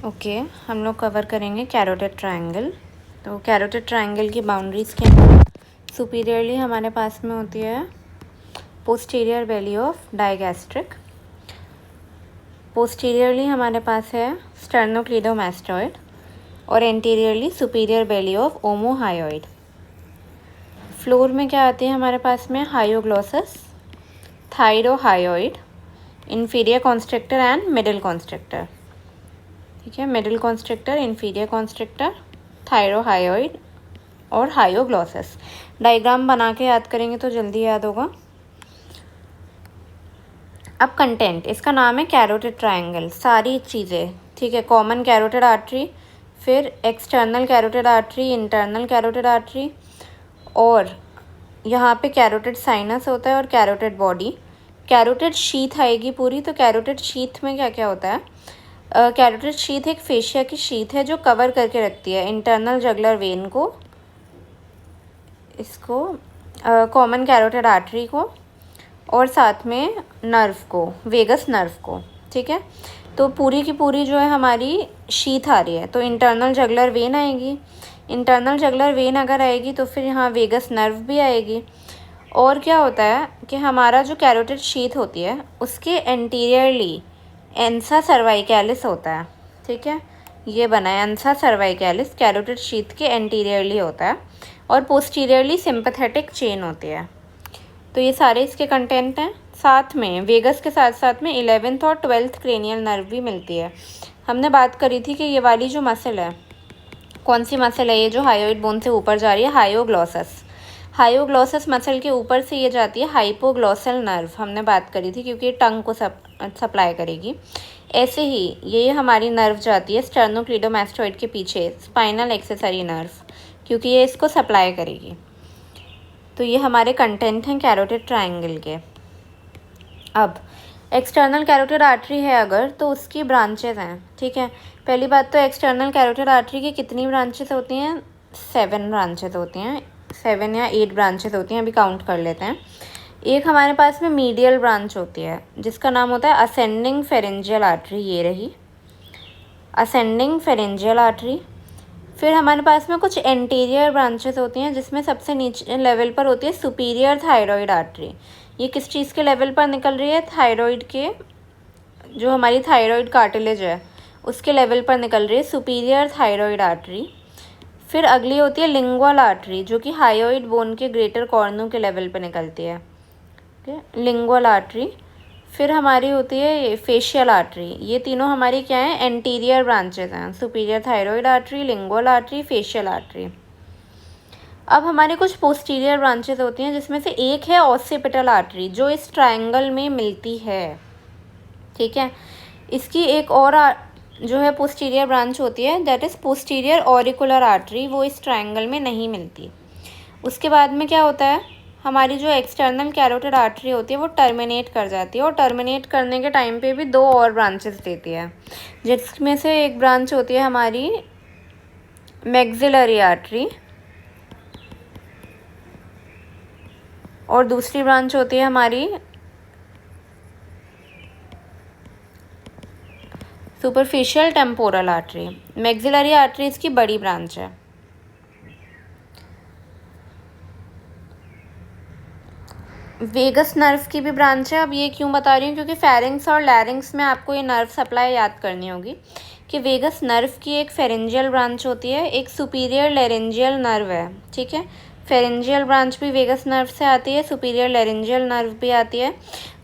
Okay, हम लोग cover करेंगे कैरोटिड ट्रायंगल। तो कैरोटिड ट्रायंगल की बाउंड्रीज क्या हैं? सुपीरियरली हमारे पास में होती है posterior belly of digastric, posteriorly हमारे पास है स्टर्नोक्लीडोमास्टॉइड और anteriorly superior belly of omohyoid. Floor में क्या आती है हमारे पास में? Hyoglossus, thyrohyoid, inferior constrictor and middle constrictor. ठीक है, middle constrictor, inferior constrictor, thyrohyoid और हायोग्लोसस। डायग्राम बना के याद करेंगे तो जल्दी याद होगा। अब कंटेंट, इसका नाम है कैरोटिड ट्रायंगल। सारी चीज़ें ठीक है, कॉमन कैरोटिड आर्टरी, फिर external carotid artery, internal carotid artery, और यहाँ पे कैरोटिड साइनस होता है और कैरोटिड बॉडी। कैरोटिड शीथ आएगी पूरी। तो कैरोटिड शीथ में क्या क्या होता है? कैरोटिड शीथ एक फेशिया की शीथ है जो कवर करके रखती है इंटरनल जगुलर वेन को, इसको कॉमन कैरोटिड आर्टरी को, और साथ में नर्व को, वेगस नर्व को। ठीक है, तो पूरी की पूरी जो है हमारी शीथ आ रही है। तो इंटरनल जगुलर वेन आएगी, इंटरनल जगुलर वेन अगर आएगी तो फिर यहाँ वेगस नर्व भी आएगी। और क्या होता है कि हमारा जो कैरोटिड शीथ होती है उसके एंटीरियरली एंसा सर्वाइकैलिस होता है। ठीक है, ये बना है एंसा सर्वाइकैलिस, कैरोटिड शीथ के एंटीरियरली होता है, और पोस्टीरियरली सिंपैथेटिक चेन होती है। तो ये सारे इसके कंटेंट हैं। साथ में वेगस के साथ साथ में 11th और 12th क्रेनियल नर्व भी मिलती है। हमने बात करी थी कि ये वाली जो मसल है, कौन सी मसल है? ये जो हायोइड बोन से ऊपर जा रही है, हायोग्लोसस। हायोग्लोसस मसल के ऊपर से ये जाती है हाइपोग्लोसल नर्व, हमने बात करी थी, क्योंकि ये टंग को सप्लाई करेगी। ऐसे ही ये हमारी नर्व जाती है स्टर्नोक्लीडोमास्टॉइड के पीछे, स्पाइनल एक्सेसरी नर्व, क्योंकि ये इसको सप्लाई करेगी। तो ये हमारे कंटेंट हैं कैरोटिड ट्रायंगल के। अब एक्सटर्नल कैरोटिड आर्टरी है अगर, तो उसकी ब्रांचेस हैं। ठीक है, पहली बात तो एक्सटर्नल कैरोटिड आर्टरी की कितनी ब्रांचेस होती हैं? 7 ब्रांचेस होती हैं, 7 या 8 ब्रांचेस होती हैं, अभी काउंट कर लेते हैं। एक हमारे पास में मीडियल ब्रांच होती है जिसका नाम होता है असेंडिंग फेरेंजियल आर्टरी। ये रही असेंडिंग फेरेंजियल आर्टरी। फिर हमारे पास में कुछ एंटीरियर ब्रांचेस होती हैं जिसमें सबसे नीचे लेवल पर होती है सुपीरियर थायरॉइड आर्टरी। ये किस चीज़ के लेवल पर निकल रही है? थायरॉइड के, जो हमारी थायरॉइड कार्टिलेज है उसके लेवल पर निकल रही है सुपीरियर थायरॉइड आर्टरी। फिर अगली होती है लिंगुअल आर्टरी, जो कि हायोइड बोन के ग्रेटर कॉर्नू के लेवल पर निकलती है। Lingual artery. फिर हमारी होती है फेशियल आर्टरी। ये तीनों हमारी क्या है? एंटीरियर ब्रांचेस हैं, superior thyroid artery, lingual artery, facial artery. अब हमारे कुछ पोस्टीरियर ब्रांचेस होती हैं जिसमें से एक है ऑसिपिटल आर्टरी, जो इस ट्रायंगल में मिलती है। ठीक है, इसकी एक और जो है पोस्टीरियर ब्रांच होती है, that is posterior auricular artery, वो इस ट्रायंगल में नहीं मिलती। उसके बाद में क्या होता है? हमारी जो एक्सटर्नल कैरोटिड आर्टरी होती है वो टर्मिनेट कर जाती है, और टर्मिनेट करने के टाइम पे भी 2 और ब्रांचेस देती है, जिसमें से एक ब्रांच होती है हमारी मैक्सिलरी आर्टरी और दूसरी ब्रांच होती है हमारी superficial temporal artery. Maxillary artery इसकी बड़ी ब्रांच है। वेगस नर्व की भी ब्रांच है। अब ये क्यों बता रही हूँ? क्योंकि फेरिंग्स और लैरिंग्स में आपको ये नर्व सप्लाई याद करनी होगी कि वेगस नर्व की एक फेरेंजियल ब्रांच होती है, एक सुपीरियर लेरेंजियल नर्व है। ठीक है, फेरेंजियल ब्रांच भी वेगस नर्व से आती है, सुपीरियर लेरेंजियल नर्व भी आती है,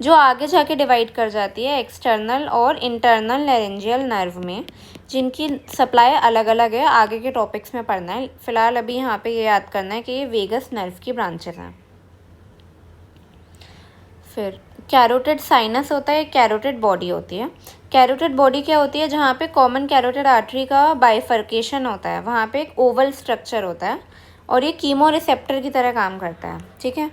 जो आगे जाके डिवाइड कर जाती है एक्सटर्नल और इंटरनल लेरेंजियल नर्व में, जिनकी सप्लाई अलग अलग है। आगे के टॉपिक्स में पढ़ना है, फिलहाल अभी यहाँ पे ये याद करना है कि ये वेगस नर्व की ब्रांचेस हैं। फिर कैरोटिड साइनस होता है, कैरोटिड बॉडी होती है। कैरोटिड बॉडी क्या होती है? जहाँ पे कॉमन कैरोटिड आर्टरी का बाइफर्केशन होता है, वहाँ पे एक ओवल स्ट्रक्चर होता है और ये कीमो रिसेप्टर की तरह काम करता है। ठीक है,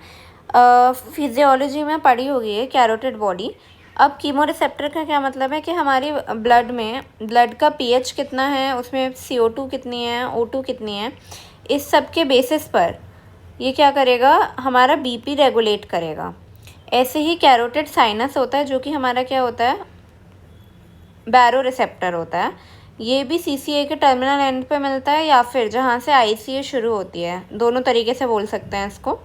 फिजियोलॉजी में पढ़ी होगी है कैरोटिड बॉडी। अब कीमो रिसेप्टर का क्या मतलब है कि हमारी ब्लड में, ब्लड का pH कितना है, उसमें CO2 कितनी है, O2 कितनी है, इस सब के बेसिस पर ये क्या करेगा? हमारा BP रेगुलेट करेगा। ऐसे ही कैरोटिड साइनस होता है, जो कि हमारा क्या होता है? बैरो रिसेप्टर होता है। ये भी CCA के टर्मिनल एंड पे मिलता है या फिर जहाँ से ICA शुरू होती है, दोनों तरीके से बोल सकते हैं इसको।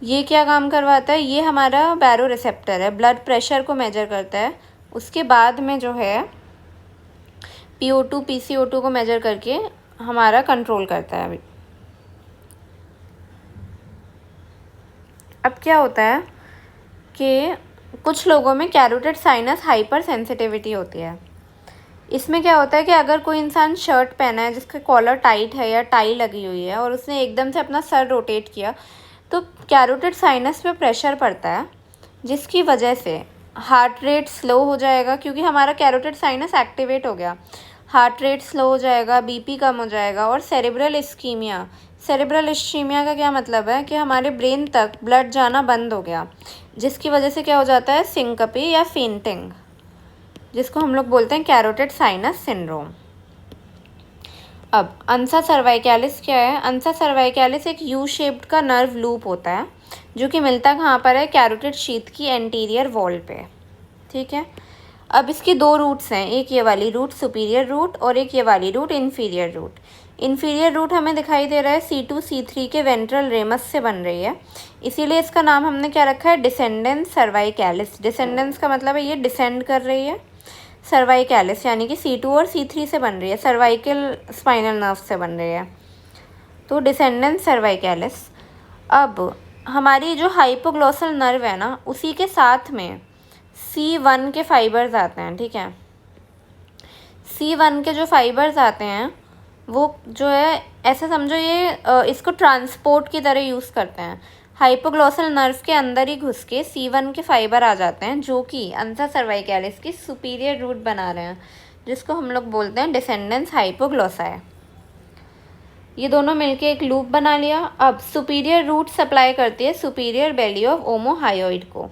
ये क्या काम करवाता है, ये हमारा बैरो रिसेप्टर है, ब्लड प्रेशर को मेजर करता है। उसके बाद में जो है PO2 PCO2 को मेजर करके हमारा कंट्रोल करता है। अब क्या होता है कि कुछ लोगों में कैरोटिड साइनस हाइपर सेंसिटिविटी होती है। इसमें क्या होता है कि अगर कोई इंसान शर्ट पहना है जिसका कॉलर टाइट है या टाई लगी हुई है और उसने एकदम से अपना सर रोटेट किया तो कैरोटिड साइनस पे प्रेशर पड़ता है, जिसकी वजह से हार्ट रेट स्लो हो जाएगा, क्योंकि हमारा कैरोटिड साइनस एक्टिवेट हो गया। हार्ट रेट स्लो हो जाएगा, BP कम हो जाएगा और सेरेब्रल इस्कीमिया। सेरेब्रल इस्कीमिया का क्या मतलब है कि हमारे ब्रेन तक ब्लड जाना बंद हो गया, जिसकी वजह से क्या हो जाता है, सिंकपी या फेंटिंग, जिसको हम लोग बोलते हैं कैरोटिड साइनस सिंड्रोम। अब अंसा सर्वाइकैलिस क्या है, अंसा सर्वाइकैलिस एक यू शेप्ड का नर्व लूप होता है जो कि मिलता कहाँ पर है, कैरोटिड शीथ की एंटीरियर वॉल पे। ठीक है, अब इसकी दो रूट्स हैं, एक ये वाली रूट सुपीरियर रूट और एक ये वाली root inferior root. Inferior root हमें दिखाई दे रहा है C2 C3 के वेंट्रल रेमस से बन रही है, इसीलिए इसका नाम हमने क्या रखा है, डिसेंडेंस सर्वाइकैलिस। डिसेंडेंस का मतलब है ये डिसेंड कर रही है, सर्वाइकैलिस यानी कि C2 और C3 से बन रही है, सर्वाइकल स्पाइनल नर्व से बन रही है, तो डिसेंडेंस सर्वाइकैलिस। अब हमारी जो हाइपोग्लॉसल नर्व है ना, उसी के साथ में C1 के फाइबर्स आते हैं। ठीक है, C1 के जो फाइबर्स आते हैं वो जो है ऐसे समझो ये इसको ट्रांसपोर्ट की तरह यूज़ करते हैं। हाइपोग्लॉसल नर्व के अंदर ही घुस के C1 के फाइबर आ जाते हैं जो कि अंसा सर्वाइकैलिस की सुपीरियर रूट बना रहे हैं, जिसको हम लोग बोलते हैं डिसेंडेंस हाइपोग्लॉसाई। ये दोनों मिलके एक लूप बना लिया। अब सुपीरियर रूट सप्लाई करती है सुपीरियर बेली ऑफ ओमोहायोइड को,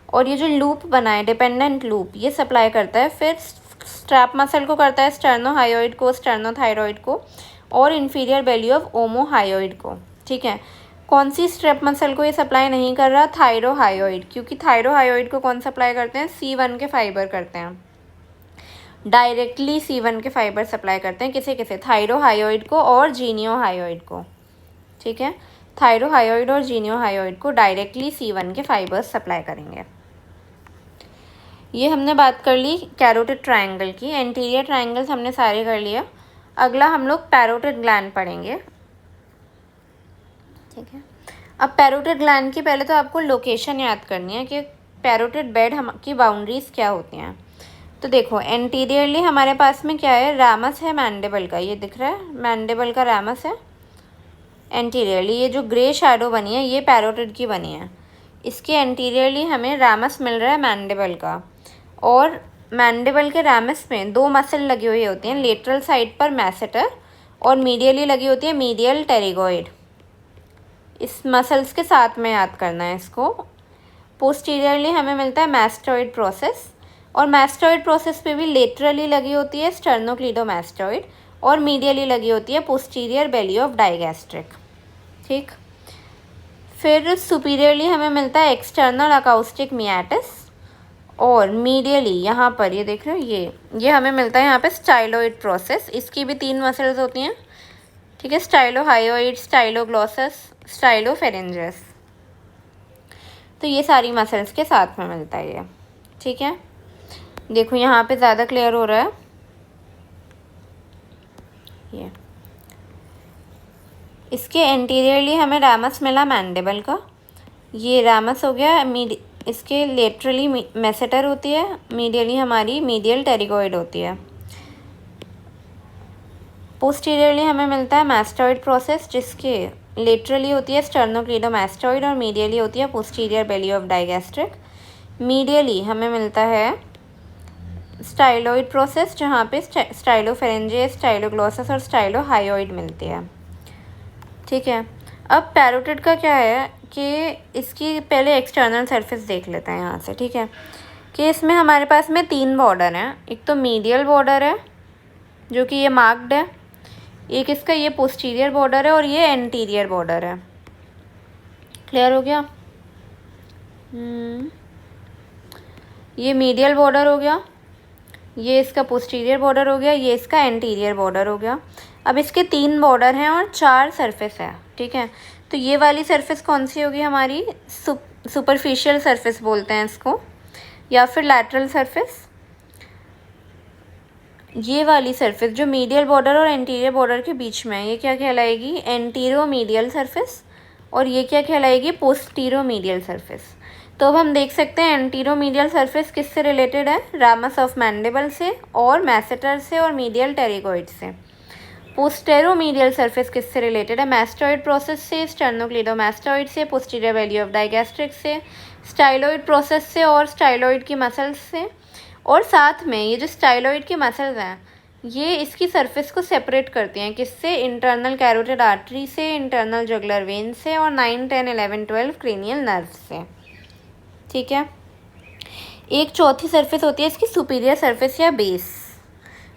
और ये जो लूप बना है डिपेंडेंट लूप, ये सप्लाई करता है फिर स्ट्रैप मसल को, करता है स्टर्नोहायोइड को, स्टर्नोथायरॉइड को और इन्फीरियर बेली ऑफ ओमोहायोइड को। ठीक है, कौन सी स्ट्रैप मसल को ये सप्लाई नहीं कर रहा, थायरोहायोइड, क्योंकि थायरोहायोइड को कौन सप्लाई करते हैं, C1 के फाइबर करते हैं, डायरेक्टली C1 के फाइबर सप्लाई करते हैं, किसे किसे, थायरोहायोइड को और जीनियोहायोइड को। ठीक है, थायरोहायोइड और जीनियोहायोइड को डायरेक्टली C1 के फाइबर्स सप्लाई करेंगे। ये हमने बात कर ली कैरोटिड ट्रायंगल की, एंटीरियर ट्रायंगल्स हमने सारे कर लिया। अगला हम लोग पैरोटिड ग्लैंड पढ़ेंगे। ठीक है, अब पैरोटिड ग्लैंड की पहले तो आपको लोकेशन याद करनी है कि पैरोटिड बेड हम की बाउंड्रीज क्या होती हैं। तो देखो एंटीरियरली हमारे पास में क्या है, रामस है मैंडिबल का, ये दिख रहा है मैंडिबल का रामस है एंटीरियरली। ये जो ग्रे शैडो बनी है ये पैरोटिड की बनी है, इसके एंटीरियरली हमें रामस मिल रहा है मैंडिबल का, और मैंडिबल के रामस में दो मसल लगी हुई होती हैं, लेटरल साइड पर मैसेटर और मीडियली लगी होती है मीडियल टेरिगोइड। इस मसल्स के साथ में याद करना है इसको। पोस्टीरियरली हमें मिलता है मैस्टोइड प्रोसेस, और मैस्टोइड प्रोसेस पे भी लेटरली लगी होती है स्टर्नोक्लीडोमास्टोइड और मीडियली लगी होती है पोस्टीरियर बेली ऑफ डाइगैस्ट्रिक। ठीक, फिर सुपीरियरली हमें मिलता है एक्सटर्नल अकाउस्टिक मियाटिस, और मीडियली यहाँ पर ये देख रहे हो ये हमें मिलता है यहाँ पे स्टाइलोइड प्रोसेस। इसकी भी तीन मसल्स होती हैं। ठीक है, स्टाइलोहायोइड, स्टाइलोग्लॉसस, स्टाइलोफेरेंजियस, तो ये सारी मसल्स के साथ में मिलता है ये। ठीक है, देखो यहाँ पे ज़्यादा क्लियर हो रहा है ये। इसके एंटीरियरली हमें रामस मिला मैंडिबल का, ये रामस हो गया। इसके लेटरली मैसेटर होती है, मीडियली हमारी मीडियल टेरिगोइड होती है। पोस्टीरियरली हमें मिलता है मैस्टोइड प्रोसेस, जिसके लेटरली होती है स्टर्नोक्लीडोमास्टोइड और मीडियली होती है posterior belly of digastric. Medially हमें मिलता है स्टाइलोइड प्रोसेस, जहाँ पे स्टाइलोफेरेंजियस, स्टाइलोग्लॉसस और स्टाइलोहायोइड मिलती है। ठीक है, अब पैरोटिड का क्या है कि इसकी पहले एक्सटर्नल सरफेस देख लेते हैं यहाँ से। ठीक है, कि इसमें हमारे पास में तीन बॉर्डर हैं, एक तो मीडियल बॉर्डर है जो कि ये मार्क्ड है, एक इसका ये पोस्टीरियर बॉर्डर है और ये एंटीरियर बॉर्डर है। क्लियर हो गया? ये मीडियल बॉर्डर हो गया, ये इसका पोस्टीरियर बॉर्डर हो गया, ये इसका एंटीरियर बॉर्डर हो गया। अब इसके 3 बॉर्डर हैं और 4 सरफेस है, ठीक है। तो ये वाली सरफेस कौन सी होगी हमारी? सुपरफिशियल सरफेस बोलते हैं इसको, या फिर लैटरल सरफेस। ये वाली सरफेस जो मीडियल बॉर्डर और एंटीरियर बॉर्डर के बीच में है, ये क्या कहलाएगी? Antero medial surface. और ये क्या कहलाएगी? Postero medial surface. तो अब हम देख सकते हैं एंटीरियो मीडियल सरफेस किससे रिलेटेड है? रामस ऑफ मैंडिबल से और मैसेटर से और मीडियल टेरिगोइड से। पोस्टेरो मीडियल सरफेस किससे रिलेटेड है? मैस्टोइड प्रोसेस से, स्टेर्नोक्लीडोमास्टोइड से, पोस्टीरियर वैली ऑफ डाइगैस्ट्रिक से, स्टाइलोइड प्रोसेस से और स्टाइलोइड की मसल्स से। और साथ में ये जो स्टाइलोइड की मसल्स हैं, ये इसकी सरफेस को सेपरेट करती हैं किससे? इंटरनल कैरोटिड आर्टरी से, इंटरनल जुगुलर वेन से और 9, 10, 11, 12 क्रेनियल नर्व से, ठीक है। एक चौथी सरफेस होती है इसकी सुपीरियर सरफेस या बेस,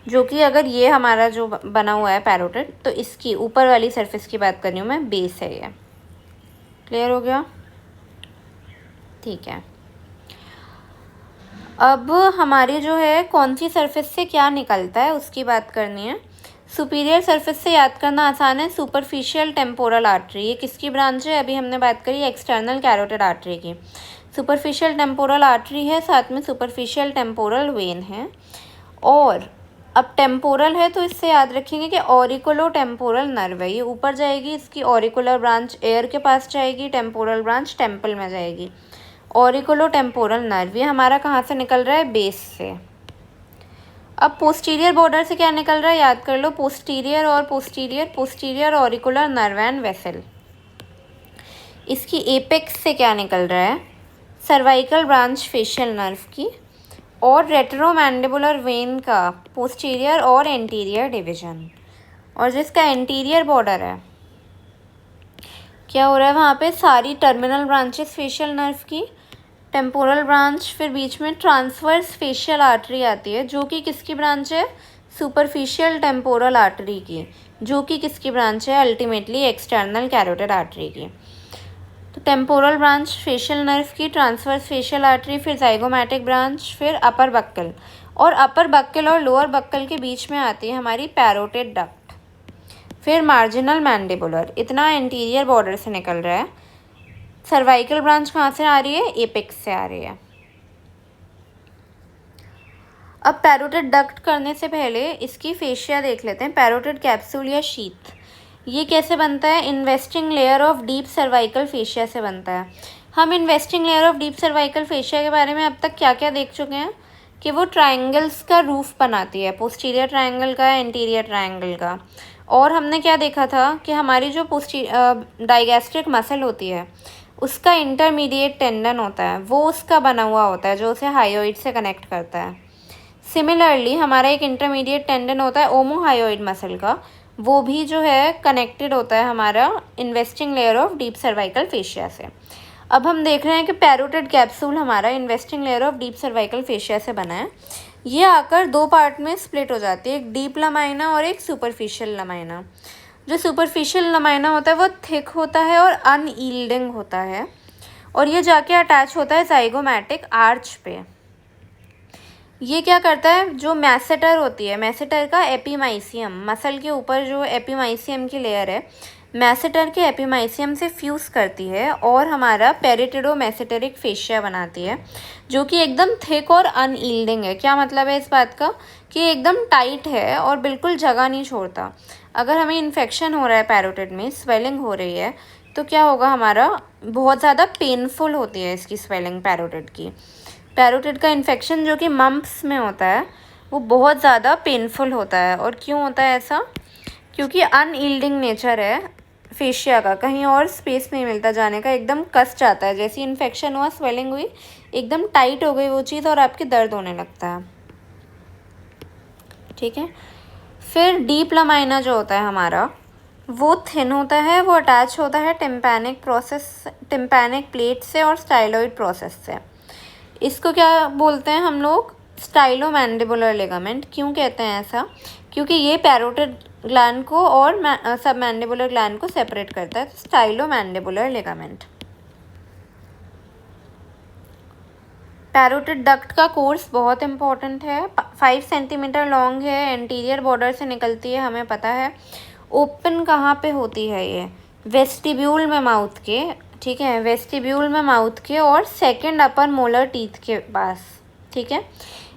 जो कि अगर ये हमारा जो बना हुआ है पैरोटिड, तो इसकी ऊपर वाली सरफेस की बात कर रही हूँ मैं, बेस है ये। क्लियर हो गया? ठीक है। अब हमारी जो है कौन सी सरफेस से क्या निकलता है उसकी बात करनी है। सुपीरियर सरफेस से याद करना आसान है, सुपरफिशियल टेम्पोरल आर्टरी। ये किसकी ब्रांच है? अभी हमने बात करी एक्सटर्नल कैरोटिड आर्टरी की। सुपरफिशियल टेम्पोरल आर्टरी है, साथ में सुपरफिशियल टेम्पोरल वेन है। और अब टेम्पोरल है तो इससे याद रखेंगे कि ऑरिकुलो टेम्पोरल नर्व है, ये ऊपर जाएगी, इसकी ऑरिकुलर ब्रांच एयर के पास जाएगी, टेम्पोरल ब्रांच टेम्पल में जाएगी। ऑरिकुलो टेम्पोरल नर्व ये हमारा कहाँ से निकल रहा है? बेस से। अब पोस्टीरियर बॉर्डर से क्या निकल रहा है? याद कर लो, पोस्टीरियर और posterior auricular nerve and vessel. इसकी एपेक्स से क्या निकल रहा है? सर्वाइकल ब्रांच फेशियल नर्व की और रेट्रोमैंडिबुलर वेन का पोस्टीरियर और एंटीरियर डिवीजन। और जिसका एंटीरियर बॉर्डर है, क्या हो रहा है वहाँ पे? सारी टर्मिनल ब्रांचेस फेशियल नर्व की, टेम्पोरल ब्रांच, फिर बीच में ट्रांसवर्स फेशियल आर्टरी आती है, जो कि किसकी ब्रांच है? सुपरफिशियल टेम्पोरल आर्टरी की, जो कि किसकी ब्रांच है? अल्टीमेटली एक्सटर्नल कैरोटिड आर्टरी की। तो टेम्पोरल ब्रांच फेशियल नर्व की, ट्रांसवर्स फेशियल आर्टरी, फिर जाइगोमैटिक ब्रांच, फिर अपर बक्कल। और अपर बक्कल और लोअर बक्कल के बीच में आती है हमारी पैरोटिड डक्ट, फिर मार्जिनल मैंडिबुलर। इतना एंटीरियर बॉर्डर से निकल रहा है। सर्वाइकल ब्रांच कहाँ से आ रही है? एपेक्स से आ रही है। अब पैरोटिड डक्ट करने से पहले इसकी फेशिया देख लेते हैं। पैरोटिड कैप्सूल या शीथ, ये कैसे बनता है? Investing layer of deep cervical fascia से बनता है। हम investing layer of deep cervical fascia के बारे में अब तक क्या क्या देख चुके हैं कि वो ट्राइंगल्स का रूफ बनाती है, पोस्टीरियर ट्राइंगल का, एंटीरियर ट्राइंगल का। और हमने क्या देखा था कि हमारी जो डाइगैस्ट्रिक मसल होती है उसका इंटरमीडिएट टेंडन होता है, वो उसका बना हुआ होता है जो उसे हायोइड से कनेक्ट करता है। सिमिलरली हमारा एक इंटरमीडिएट टेंडन होता है ओमोहायोइड मसल का, वो भी जो है कनेक्टेड होता है हमारा investing layer of deep cervical fascia से। अब हम देख रहे हैं कि पैरोटिड कैप्सूल हमारा investing layer of deep cervical fascia से बना है। ये आकर 2 पार्ट में स्प्लिट हो जाती है, एक डीप लमाइना और एक सुपरफिशियल लमाइना। जो सुपरफिशियल लमाइना होता है वो थिक होता है और अनयील्डिंग होता है, और ये जाके अटैच होता है जाइगोमैटिक आर्च पे। ये क्या करता है? जो मैसेटर होती है, मैसेटर का एपीमाइसियम, मसल के ऊपर जो एपीमाइसियम की लेयर है, मैसेटर के एपीमाइसियम से फ्यूज़ करती है और हमारा पेरिटिडोमैसेटेरिक फेशिया बनाती है, जो कि एकदम थिक और अनयील्डिंग है। क्या मतलब है इस बात का? कि एकदम टाइट है और बिल्कुल जगह नहीं छोड़ता। अगर हमें इन्फेक्शन हो रहा है पैरोटिड में, स्वेलिंग हो रही है, तो क्या होगा? हमारा बहुत ज़्यादा पेनफुल होती है इसकी स्वेलिंग पैरोटिड की। पैरोटिड का इन्फेक्शन जो कि मम्प्स में होता है, वो बहुत ज़्यादा पेनफुल होता है। और क्यों होता है ऐसा? क्योंकि अनयील्डिंग नेचर है फेशिया का, कहीं और स्पेस नहीं मिलता जाने का, एकदम कस जाता है। जैसे इन्फेक्शन हुआ, स्वेलिंग हुई, एकदम टाइट हो गई वो चीज़ और आपके दर्द होने लगता है, ठीक है। फिर डीप लमाइना जो होता है हमारा, वो थिन होता है, वो अटैच होता है टिम्पैनिक प्लेट से और स्टाइलोइड प्रोसेस से। इसको क्या बोलते हैं हम लोग? Stylomandibular ligament. क्यों कहते हैं ऐसा? क्योंकि ये पैरोटिड ग्लैंड को और सबमैंडिबुलर ग्लैंड को सेपरेट करता है। Stylomandibular ligament. पैरोटिड डक्ट का कोर्स बहुत इम्पोर्टेंट है, 5 सेंटीमीटर लॉन्ग है, एंटीरियर बॉर्डर से निकलती है, हमें पता है। ओपन कहाँ पे होती है ये? वेस्टिब्यूल में माउथ के, ठीक है, वेस्टिब्यूल में माउथ के और सेकंड अपर मोलर टीथ के पास, ठीक है,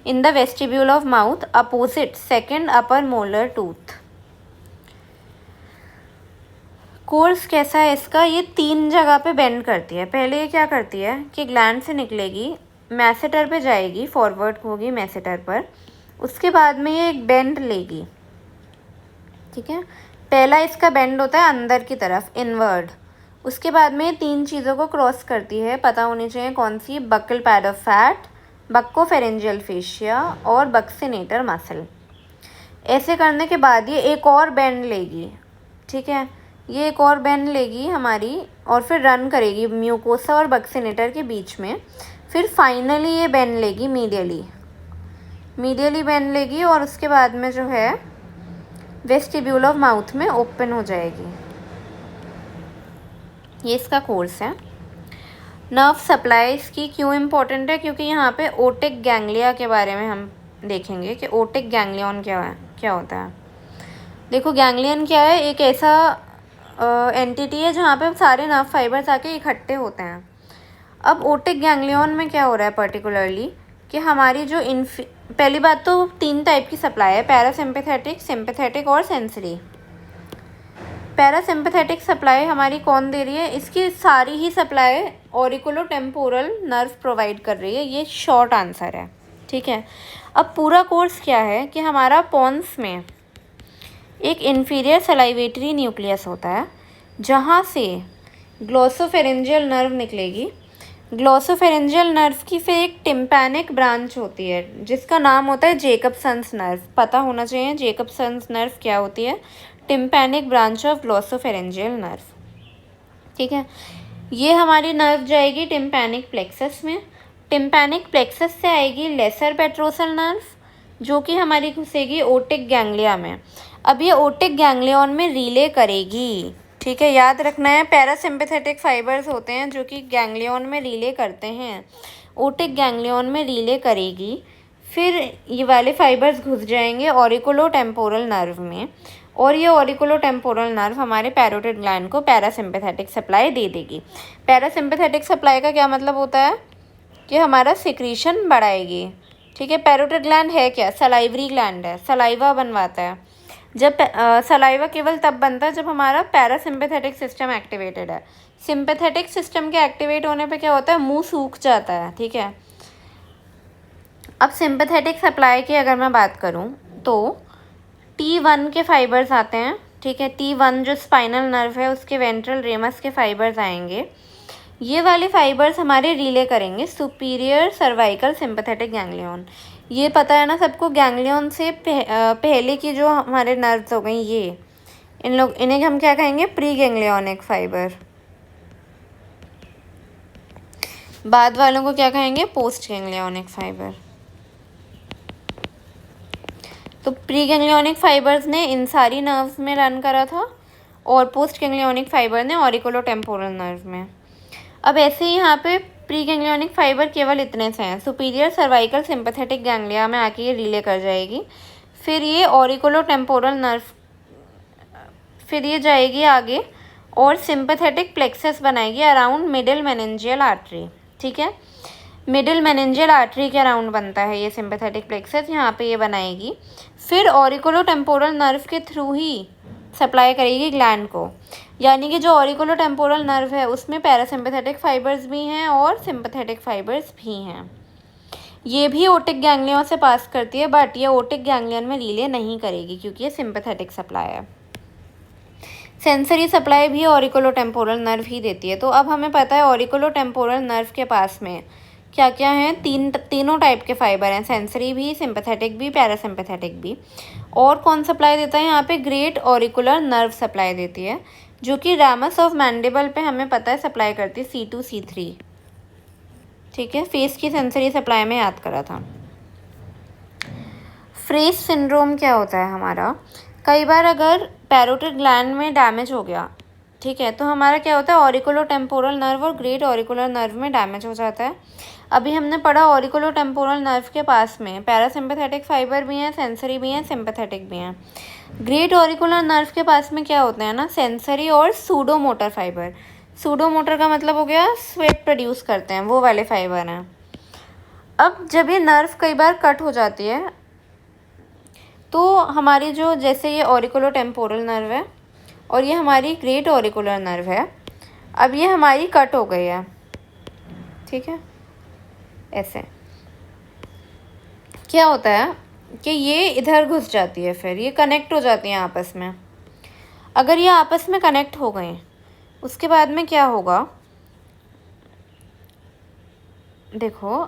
in the vestibule of mouth opposite second upper molar tooth. Course कैसा है इसका? ये 3 जगह पे बेंड करती है। पहले ये क्या करती है कि ग्लैंड से निकलेगी, मैसेटर पे जाएगी, फॉरवर्ड होगी मैसेटर पर, उसके बाद में ये एक बेंड लेगी, ठीक है। पहला इसका बेंड होता है अंदर की तरफ, इनवर्ड। उसके बाद में 3 चीज़ों को क्रॉस करती है, पता होनी चाहिए कौन सी? Buccal pad of fat, buccopharyngeal fascia और बक्सिनेटर मसल। ऐसे करने के बाद ये एक और बेंड लेगी, ठीक है, ये एक और बेंड लेगी हमारी और फिर रन करेगी म्यूकोसा और बक्सिनेटर के बीच में। फिर फाइनली ये बेंड लेगी मीडियली बेंड लेगी और उसके बाद में जो है वेस्टिब्यूल ऑफ माउथ में ओपन हो जाएगी। ये इसका कोर्स है। नर्व सप्लाई इसकी क्यों इम्पोर्टेंट है? क्योंकि यहाँ पे ओटिक गैंग्लिया के बारे में हम देखेंगे कि ओटिक गैंग्लियन क्या होता है। देखो, गैंग्लियन क्या है? एक ऐसा एंटिटी है जहाँ पे सारे नर्व फाइबर्स आके इकट्ठे होते हैं। अब ओटिक गैंग्लियन में क्या हो रहा है पर्टिकुलरली कि हमारी जो पहली बात तो 3 टाइप की सप्लाई है, पैरासिम्पैथेटिक, सिम्पैथेटिक और सेंसरी। पैरासिम्पैथेटिक सप्लाई हमारी कौन दे रही है? इसकी सारी ही सप्लाई ऑरिकुलोटेम्पोरल नर्व प्रोवाइड कर रही है। ये शॉर्ट आंसर है, ठीक है। अब पूरा कोर्स क्या है कि हमारा पॉन्स में एक इन्फीरियर सलाइवेटरी न्यूक्लियस होता है जहाँ से ग्लोसोफेरेंजियल नर्व निकलेगी। ग्लोसोफेरेंजियल नर्व की फिर एक टिम्पैनिक ब्रांच होती है जिसका नाम होता है जेकबसन्स नर्व। पता होना चाहिए जेकबसन्स नर्व क्या होती है? Tympanic branch of glossopharyngeal nerve, ठीक है। ये हमारी नर्व जाएगी टिम्पैनिक प्लेक्सस में। टिम्पैनिक प्लेक्सस से आएगी लेसर पेट्रोसल नर्व जो कि हमारी घुसेगी ओटिक गैंग्लिया में। अब ये ओटिक गैंग्लियन में रिले करेगी, ठीक है, याद रखना है। पैरासिम्पैथेटिक फाइबर्स होते हैं जो कि गैंग्लियन में रिले करते हैं, ओटिक गैंग्लियन में रिले करेगी। फिर ये वाले फाइबर्स घुस जाएंगे ऑरिकुलोटेम्पोरल नर्व में और ये ऑरिकुलोटेम्पोरल नर्व हमारे पैरोटिड ग्लैंड को पैरासिम्पैथेटिक सप्लाई दे देगी। पैरासिम्पैथेटिक सप्लाई का क्या मतलब होता है कि हमारा सिक्रीशन बढ़ाएगी, ठीक है। पैरोटिड ग्लैंड है क्या? सलाइवरी ग्लैंड है, सलाइवा बनवाता है। जब सलाइवा केवल तब बनता है जब हमारा पैरासिम्पैथेटिक सिस्टम एक्टिवेटेड है। सिम्पैथेटिक सिस्टम के एक्टिवेट होने पे क्या होता है? मुंह सूख जाता है, ठीक है। अब सिम्पैथेटिक सप्लाई की अगर मैं बात करूं तो T1 के फाइबर्स आते हैं, ठीक है। T1 जो स्पाइनल नर्व है उसके वेंट्रल रेमस के फाइबर्स आएंगे। ये वाले फाइबर्स हमारे रिले करेंगे सुपीरियर सर्वाइकल सिम्पैथेटिक गैंग्लियन। ये पता है ना सबको, गैंग्लियन से पहले की जो हमारे नर्व्स हो गई ये, इन्हें हम क्या कहेंगे? Pre ganglionic fibre. बाद वालों को क्या कहेंगे? Post ganglionic fibre. तो प्री गैंग्लियनिक फाइबर्स ने इन सारी नर्व्स में रन करा था और पोस्ट गैंग्लियनिक फाइबर ने ऑरिकुलोटेम्पोरल नर्व में। अब ऐसे ही यहाँ पे प्री गैंग्लियनिक फाइबर केवल इतने से हैं, सुपीरियर सर्वाइकल सिम्पैथेटिक गैंग्लिया में आके ये रिले कर जाएगी। फिर ये ऑरिकुलोटेम्पोरल नर्व, फिर ये जाएगी आगे और सिम्पैथेटिक प्लेक्सस बनाएगी अराउंड मिडिल मेनिंजियल आर्टरी, ठीक है। मिडिल मेनिंजियल आर्टरी के अराउंड बनता है ये सिम्पैथेटिक प्लेक्सस, यहाँ पे ये बनाएगी। फिर ऑरिकुलोटेम्पोरल नर्व के थ्रू ही सप्लाई करेगी ग्लैंड को, यानी कि जो ऑरिकुलोटेम्पोरल नर्व है उसमें पैरासिम्पैथेटिक फाइबर्स भी हैं और सिम्पैथेटिक फाइबर्स भी हैं। ये भी ओटिक गैंग्लियन से पास करती है बट ये ओटिक गैंग्लियन में रिले नहीं करेगी क्योंकि ये सिम्पैथेटिक सप्लाई है। सेंसरी सप्लाई भी ऑरिकुलोटेम्पोरल नर्व ही देती है। तो अब हमें पता है ऑरिकुलोटेम्पोरल नर्व के पास में क्या क्या हैं? तीनों टाइप के फाइबर हैं, सेंसरी भी, सिम्पैथेटिक भी, पैरासिम्पैथेटिक भी। और कौन सप्लाई देता है यहाँ पे? ग्रेट ऑरिकुलर नर्व सप्लाई देती है जो कि रामस ऑफ मैंडिबल पे हमें पता है सप्लाई करती है, C2 C3, ठीक है। फेस की सेंसरी सप्लाई में याद करा था। फ्रेस सिंड्रोम क्या होता है हमारा? कई बार अगर पैरोटिड ग्लैंड में डैमेज हो गया, ठीक है, तो हमारा क्या होता है? ऑरिकुलोटेम्पोरल नर्व और ग्रेट ऑरिकुलर नर्व में डैमेज हो जाता है। अभी हमने पढ़ा ऑरिकुलो टेम्पोरल नर्व के पास में पैरासिम्पैथेटिक फाइबर भी हैं, सेंसरी भी हैं, सिंपैथेटिक भी हैं। ग्रेट ऑरिकुलर नर्व के पास में क्या होते हैं ना, सेंसरी और pseudo motor fibre. Pseudo motor का मतलब हो गया स्वेट प्रोड्यूस करते हैं, वो वाले फाइबर हैं। अब जब ये नर्व कई बार कट हो जाती है तो हमारी जो, जैसे ये ऑरिकुलो टेम्पोरल नर्व है और ये हमारी ग्रेट ऑरिकुलर नर्व है, अब ये हमारी कट हो गई है, ठीक है। ऐसे क्या होता है कि ये इधर घुस जाती है, फिर ये कनेक्ट हो जाती हैं आपस में। अगर ये आपस में कनेक्ट हो गए उसके बाद में क्या होगा, देखो,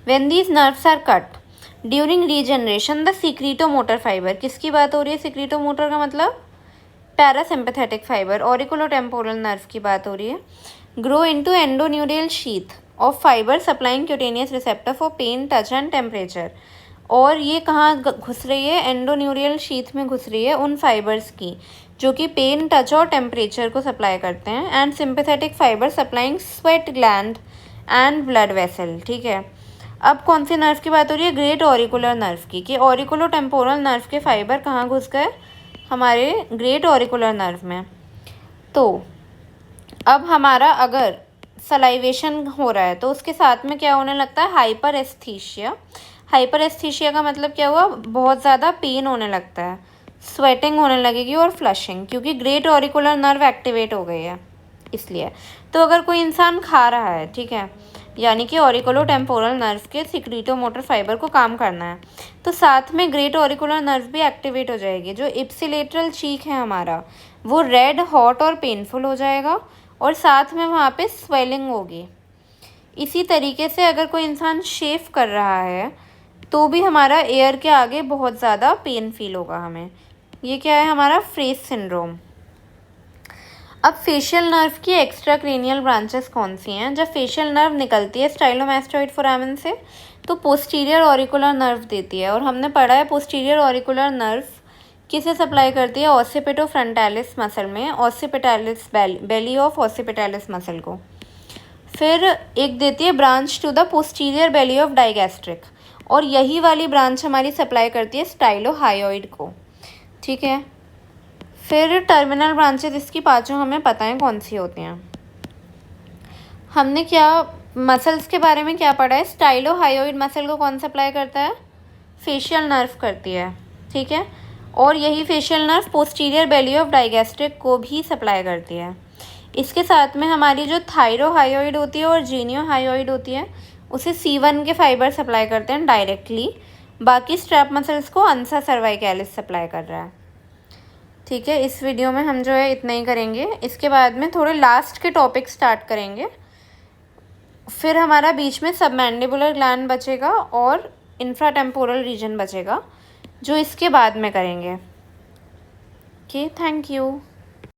when these nerves are cut during regeneration the secretomotor fibre, किसकी बात हो रही है, सिक्रीटोमोटर का मतलब parasympathetic fibre, auriculo temporal nerve की बात हो रही है, grow into endoneurial sheath of fibre supplying cutaneous receptor for pain, touch and temperature. और ये कहाँ घुस रही है, एंडोन्यूरियल शीथ में घुस रही है उन फाइबर्स की जो कि पेन, टच और टेम्परेचर को सप्लाई करते हैं। And sympathetic fibre supplying sweat gland and blood vessel, ठीक है। अब कौन सी नर्व की बात हो रही है, ग्रेट ऑरिकुलर नर्व की, कि ऑरिकुलो टेम्पोरल नर्व के फाइबर कहाँ घुस गए, हमारे ग्रेट ऑरिकुलर नर्व में। तो अब हमारा अगर सलाइवेशन हो रहा है तो उसके साथ में क्या होने लगता है, हाइपर एस्थीशिया। हाइपर एस्थीशिया का मतलब क्या हुआ, बहुत ज़्यादा पेन होने लगता है, स्वेटिंग होने लगेगी और फ्लशिंग, क्योंकि ग्रेट ऑरिकुलर नर्व एक्टिवेट हो गई है इसलिए। तो अगर कोई इंसान खा रहा है, ठीक है, यानी कि ऑरिकुलो टेम्पोरल नर्व के सिक्रीटोमोटर फाइबर को काम करना है, तो साथ में ग्रेट ऑरिकुलर नर्व भी एक्टिवेट हो जाएगी। जो इप्सिलेटरल चीक है हमारा, वो रेड, हॉट और पेनफुल हो जाएगा और साथ में वहाँ पे स्वेलिंग होगी। इसी तरीके से अगर कोई इंसान शेव कर रहा है तो भी हमारा एयर के आगे बहुत ज़्यादा पेन फील होगा हमें। ये क्या है, हमारा फ्रेज सिंड्रोम। अब फेशियल नर्व की एक्स्ट्रा क्रेनियल ब्रांचेस कौन सी हैं। जब फेशियल नर्व निकलती है स्टाइलोमास्टोइड फोरामेन से तो पोस्टीरियर ऑरिकुलर नर्व देती है, और हमने पढ़ा है पोस्टीरियर ऑरिकुलर नर्व किसे सप्लाई करती है, ऑसिपिटो फ्रंटालिस मसल में, ऑसिपिटालिस बेली ऑफ ऑसिपिटालिस मसल को। फिर एक देती है branch to the posterior belly of digastric, और यही वाली ब्रांच हमारी सप्लाई करती है स्टाइलोहायोइड को, ठीक है। फिर टर्मिनल ब्रांचेस इसकी पांचों हमें पता है कौन सी होती हैं। हमने क्या मसल्स के बारे में क्या पढ़ा है, स्टाइलोहायोइड मसल को कौन सप्लाई करता है, फेशियल नर्व करती है, ठीक है। और यही facial nerve posterior belly of digastric को भी सप्लाई करती है। इसके साथ में हमारी जो थायरोहायोइड होती है और जीनियोहायोइड होती है उसे C1 के फाइबर सप्लाई करते हैं डायरेक्टली, बाकी स्ट्रैप मसल्स को अंसा सर्वाइकैलिस सप्लाई कर रहा है, ठीक है। इस वीडियो में हम जो है इतना ही करेंगे, इसके बाद में थोड़े लास्ट के टॉपिक स्टार्ट करेंगे। फिर हमारा बीच में सबमैंडिबुलर ग्लैंड बचेगा और इंफ्राटेम्पोरल रीजन बचेगा, जो इसके बाद में करेंगे। Okay, thank you.